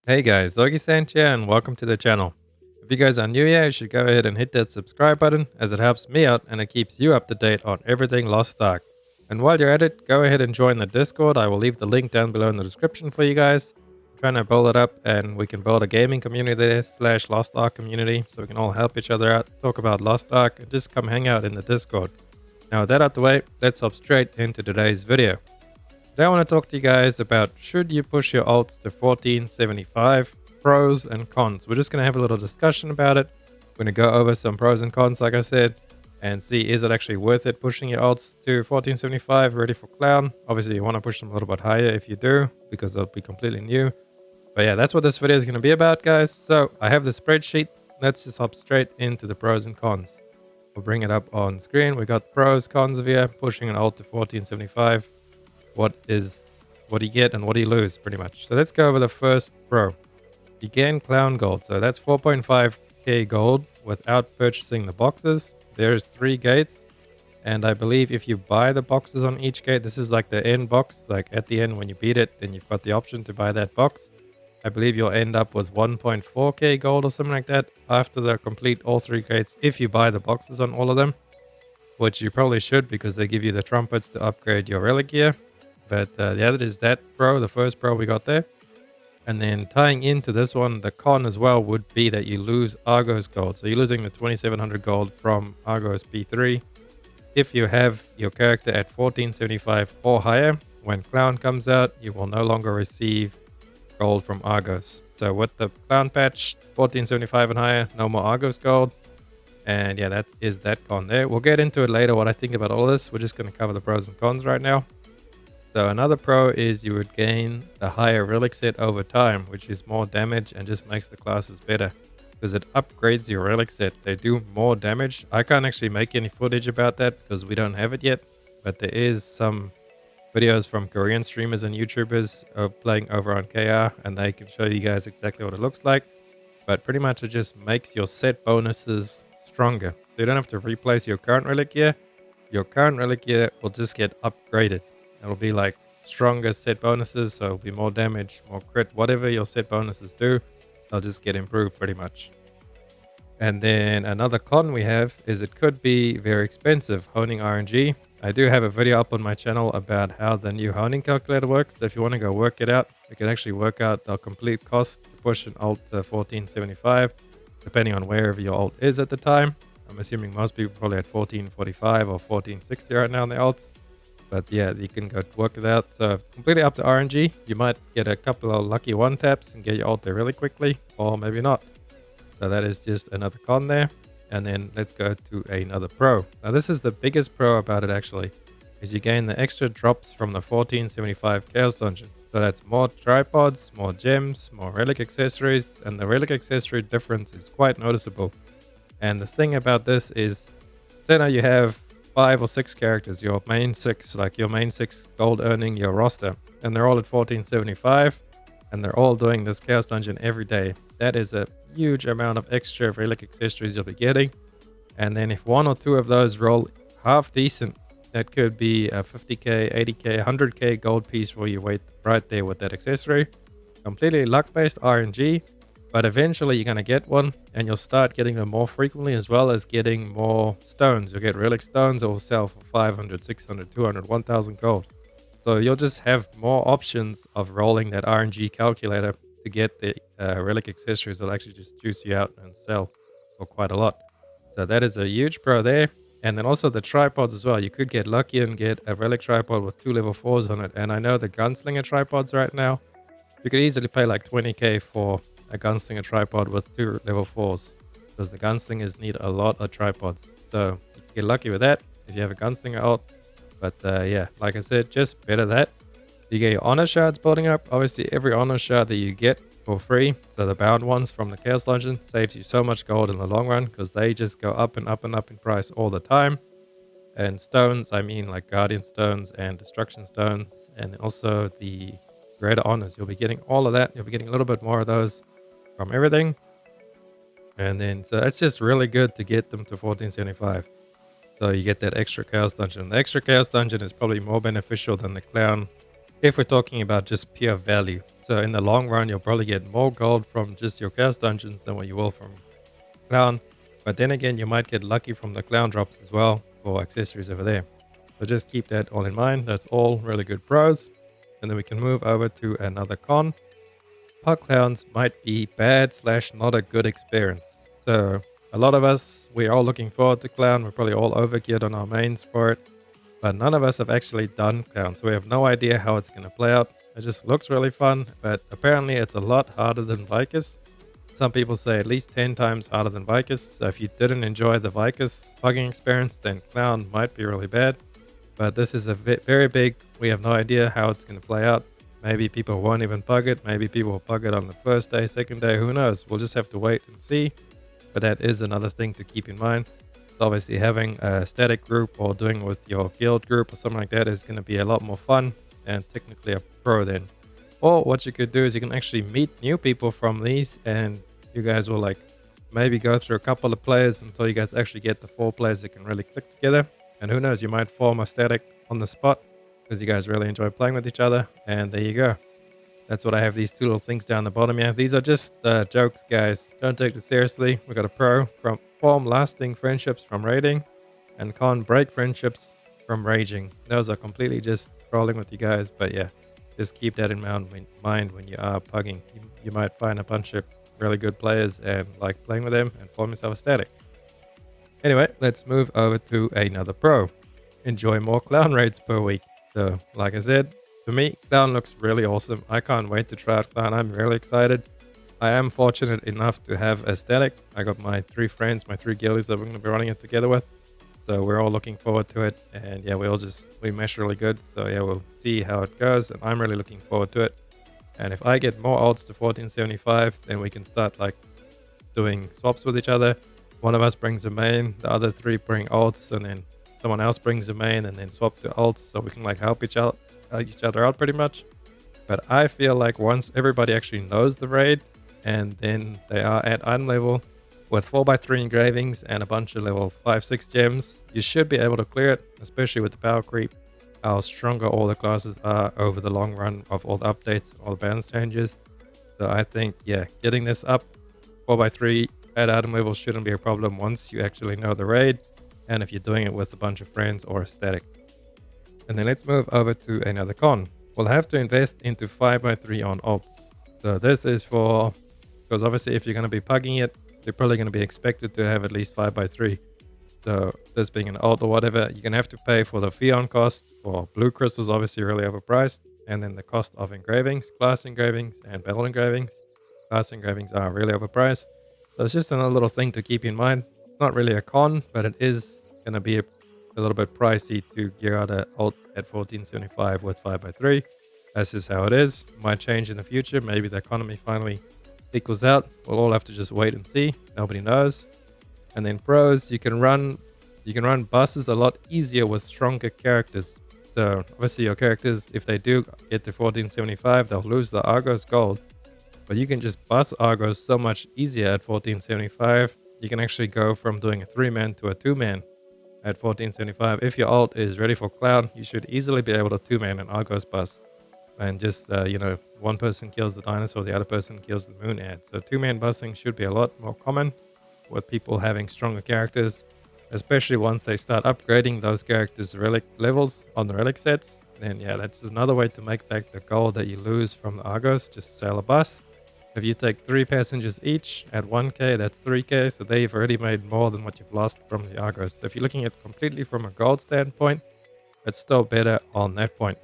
Hey guys, Zogi-san here and welcome to the channel. If you guys are new here, you should go ahead and hit that subscribe button as it helps me out and it keeps you up to date on everything Lost Ark. And while you're at it, go ahead and join the Discord. I will leave the link down below in the description for you guys. I'm trying to build it up and we can build a gaming community there / Lost Ark community so we can all help each other out, talk about Lost Ark and just come hang out in the Discord. Now with that out the way, let's hop straight into today's video. Today I want to talk to you guys about should you push your alts to 1475, pros and cons. We're just going to have a little discussion about it. We're going to go over some pros and cons, like I said, and see is it actually worth it pushing your alts to 1475 ready for clown. Obviously you want to push them a little bit higher if you do, because they'll be completely new. But yeah, that's what this video is going to be about, guys. So I have the spreadsheet. Let's just hop straight into the pros and cons. We'll bring it up on screen. We got pros, cons of here, pushing an alt to 1475. What do you get and what do you lose, pretty much. So let's go over the first pro. You gain clown gold. So that's 4.5k gold without purchasing the boxes. There's 3 gates. And I believe if you buy the boxes on each gate, this is like the end box. Like at the end when you beat it, then you've got the option to buy that box. I believe you'll end up with 1.4k gold or something like that after the complete all 3 gates if you buy the boxes on all of them. Which you probably should because they give you the trumpets to upgrade your relic gear. But the other is that pro, the first pro we got there. And then tying into this one, the con as well would be that you lose Argos gold. So you're losing the 2700 gold from Argos P3. If you have your character at 1475 or higher, when Clown comes out, you will no longer receive gold from Argos. So with the Clown patch, 1475 and higher, no more Argos gold. And yeah, that is that con there. We'll get into it later, what I think about all this. We're just going to cover the pros and cons right now. So another pro is you would gain the higher relic set over time, which is more damage and just makes the classes better because it upgrades your relic set. They do more damage. I can't actually make any footage about that because we don't have it yet, but there is some videos from Korean streamers and YouTubers playing over on KR and they can show you guys exactly what it looks like. But pretty much it just makes your set bonuses stronger. So you don't have to replace your current relic gear. Your current relic gear will just get upgraded. It'll be like stronger set bonuses, so it'll be more damage, more crit, whatever your set bonuses do, they'll just get improved pretty much. And then another con we have is it could be very expensive honing RNG. I do have a video up on my channel about how the new honing calculator works. So if you want to go work it out, you can actually work out the complete cost to push an alt to 1475, depending on wherever your alt is at the time. I'm assuming most people probably at 1445 or 1460 right now in the alts. But yeah, you can go work it out. So completely up to RNG. You might get a couple of lucky one taps and get your alt there really quickly, or maybe not. So that is just another con there. And then let's go to another pro. Now this is the biggest pro about it actually, is you gain the extra drops from the 1475 Chaos Dungeon. So that's more tripods, more gems, more relic accessories, and the relic accessory difference is quite noticeable. And the thing about this is, say now you have 5 or 6 characters, your main 6, like your main 6 gold earning your roster, and they're all at 1475, and they're all doing this Chaos Dungeon every day. That is a huge amount of extra relic accessories you'll be getting. And then if 1 or 2 of those roll half decent, that could be a 50k, 80k, 100k gold piece for you right there with that accessory. Completely luck-based RNG. But eventually you're going to get one and you'll start getting them more frequently as well as getting more stones. You'll get relic stones that will sell for 500, 600, 200, 1000 gold. So you'll just have more options of rolling that RNG calculator to get the relic accessories that actually just juice you out and sell for quite a lot. So that is a huge pro there. And then also the tripods as well. You could get lucky and get a relic tripod with 2 level 4s on it. And I know the gunslinger tripods right now, you could easily pay like 20k for a gunslinger tripod with 2 level 4s because the gunslingers need a lot of tripods. So you can get lucky with that if you have a gunslinger alt. But yeah, like I said, just better that. You get your honor shards building up. Obviously, every honor shard that you get for free, so the bound ones from the Chaos Dungeon, saves you so much gold in the long run because they just go up and up and up in price all the time. And stones, I mean like Guardian stones and Destruction stones, and also the Greater Honors. You'll be getting all of that. You'll be getting a little bit more of those from everything. And then so that's just really good to get them to 1475. So you get that extra Chaos Dungeon. The extra Chaos Dungeon is probably more beneficial than the Clown if we're talking about just pure value. So in the long run, you'll probably get more gold from just your chaos dungeons than what you will from clown. But then again, you might get lucky from the clown drops as well for accessories over there. So just keep that all in mind. That's all really good pros. And then we can move over to another con. Pug clowns might be bad / not a good experience. So a lot of us, we're all looking forward to clown. We're probably all overgeared on our mains for it. But none of us have actually done clown. So we have no idea how it's going to play out. It just looks really fun. But apparently it's a lot harder than Vicus. Some people say at least 10 times harder than Vicus. So if you didn't enjoy the Vicus pugging experience, then clown might be really bad. But this is a very big, we have no idea how it's going to play out. Maybe people won't even pug it. Maybe people will pug it on the first day, second day. Who knows? We'll just have to wait and see. But that is another thing to keep in mind. So obviously having a static group or doing with your guild group or something like that is going to be a lot more fun and technically a pro then. Or what you could do is you can actually meet new people from these and you guys will like maybe go through a couple of players until you guys actually get the 4 players that can really click together. And who knows, you might form a static on the spot because you guys really enjoy playing with each other. And there you go. That's what I have these 2 little things down the bottom here. These are just jokes, guys. Don't take this seriously. We got a pro from form lasting friendships from raiding and con break friendships from raging. Those are completely just trolling with you guys. But yeah, just keep that in mind when you are pugging. You might find a bunch of really good players and like playing with them and form yourself a static. Anyway, let's move over to another pro. Enjoy more clown raids per week. So like I said, for me, clown looks really awesome. I can't wait to try out clown. I'm really excited. I am fortunate enough to have a static. I got my 3 friends, my 3 guildies that we're going to be running it together with. So we're all looking forward to it. And yeah, we mesh really good. So yeah, we'll see how it goes. And I'm really looking forward to it. And if I get more ults to 1475, then we can start like doing swaps with each other. One of us brings a main, the other 3 bring ults, and then someone else brings a main and then swap to ults so we can like help each other out pretty much. But I feel like once everybody actually knows the raid and then they are at item level with 4x3 engravings and a bunch of level 5-6 gems, you should be able to clear it, especially with the power creep, how stronger all the classes are over the long run of all the updates, all the balance changes. So I think, yeah, getting this up 4x3 at item level shouldn't be a problem once you actually know the raid and if you're doing it with a bunch of friends or a static. And then let's move over to another con. We'll have to invest into 5x3 on ults. So this is for, because obviously if you're going to be pugging it, you're probably going to be expected to have at least 5x3. So this being an ult or whatever, you're going to have to pay for the Fion cost. For blue crystals, obviously really overpriced. And then the cost of engravings, class engravings, and battle engravings. Class engravings are really overpriced. So it's just another little thing to keep in mind. It's not really a con, but it is going to be a little bit pricey to gear out an ult at 1475 with 5x3. That's just how it is. Might change in the future. Maybe the economy finally equals out. We'll all have to just wait and see. Nobody knows. And then pros, you can run buses a lot easier with stronger characters. So obviously your characters, if they do get to 1475, they'll lose the Argos gold. But you can just bus Argos so much easier at 1475. You can actually go from doing a 3-man to a 2-man at 1475. If your ult is ready for clown, you should easily be able to 2-man an Argos bus. And just, one person kills the dinosaur, the other person kills the moon ad. So 2-man busing should be a lot more common with people having stronger characters, especially once they start upgrading those characters' relic levels on the relic sets. Then yeah, that's another way to make back the gold that you lose from the Argos. Just sail a bus. If you take 3 passengers each at 1k, that's 3k. So they've already made more than what you've lost from the Argos. So if you're looking at completely from a gold standpoint, it's still better on that point.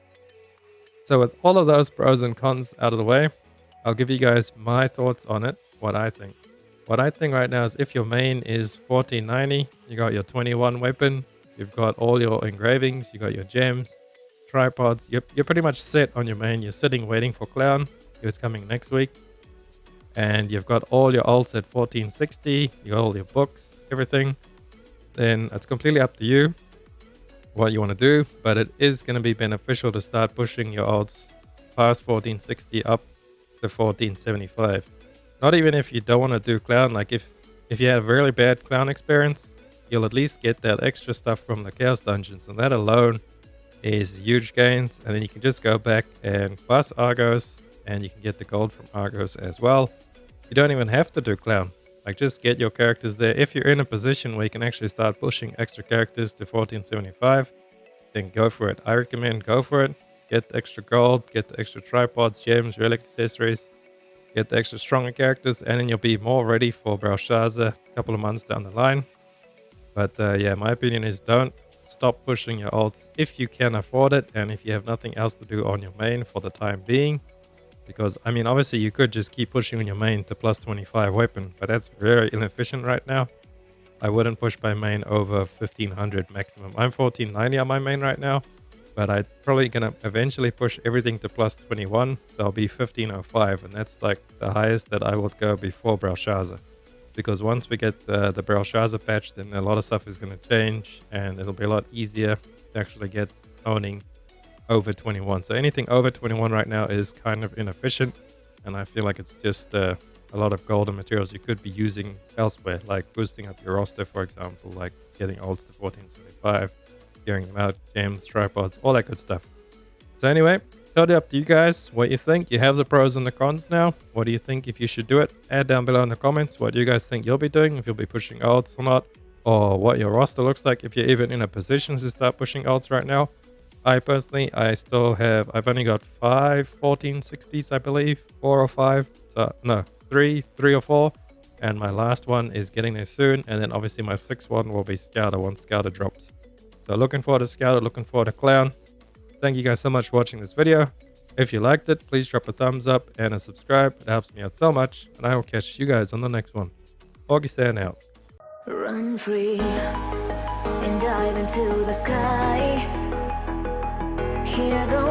So with all of those pros and cons out of the way, I'll give you guys my thoughts on it, what I think. What I think right now is if your main is 1490, you got your 21 weapon, you've got all your engravings, you got your gems, tripods, you're pretty much set on your main. You're sitting waiting for clown, it's coming next week. And you've got all your ults at 1460, you got all your books, everything. Then it's completely up to you what you want to do, but it is going to be beneficial to start pushing your ults past 1460 up to 1475. Not even if you don't want to do clown, like if you had a really bad clown experience, you'll at least get that extra stuff from the chaos dungeons, and that alone is huge gains, and then you can just go back and bust Argos, and you can get the gold from Argos as well. You don't even have to do Clown. Like, just get your characters there. If you're in a position where you can actually start pushing extra characters to 1475, then go for it. I recommend go for it. Get the extra gold, get the extra tripods, gems, relic accessories, get the extra stronger characters, and then you'll be more ready for Belshazzar a couple of months down the line. But yeah, my opinion is don't stop pushing your ults if you can afford it, and if you have nothing else to do on your main for the time being. Because, I mean, obviously you could just keep pushing on your main to plus 25 weapon, but that's very inefficient right now. I wouldn't push my main over 1500 maximum. I'm 1490 on my main right now, but I'm probably gonna eventually push everything to plus 21, so I'll be 1505, and that's like the highest that I would go before Belshazzar. Because once we get the Belshazzar patch, then a lot of stuff is going to change, and it'll be a lot easier to actually get owning over 21. So anything over 21 right now is kind of inefficient, and I feel like it's just a lot of golden materials you could be using elsewhere, like boosting up your roster, for example, like getting ults to 1475, gearing them out, gems, tripods, all that good stuff. So anyway, totally up to you guys what you think. You have the pros and the cons now. What do you think if you should do it? Add down below in the comments what you guys think you'll be doing, if you'll be pushing ults or not, or what your roster looks like if you're even in a position to start pushing ults right now. I personally, I've only got 5 1460s, I believe, 4 or 5. So no, 3 or 4. And my last one is getting there soon. And then obviously my 6th one will be Scouter once Scouter drops. So looking forward to Scouter, looking forward to Clown. Thank you guys so much for watching this video. If you liked it, please drop a thumbs up and a subscribe. It helps me out so much. And I will catch you guys on the next one. Augustin out. Run free and dive into the sky. Hear the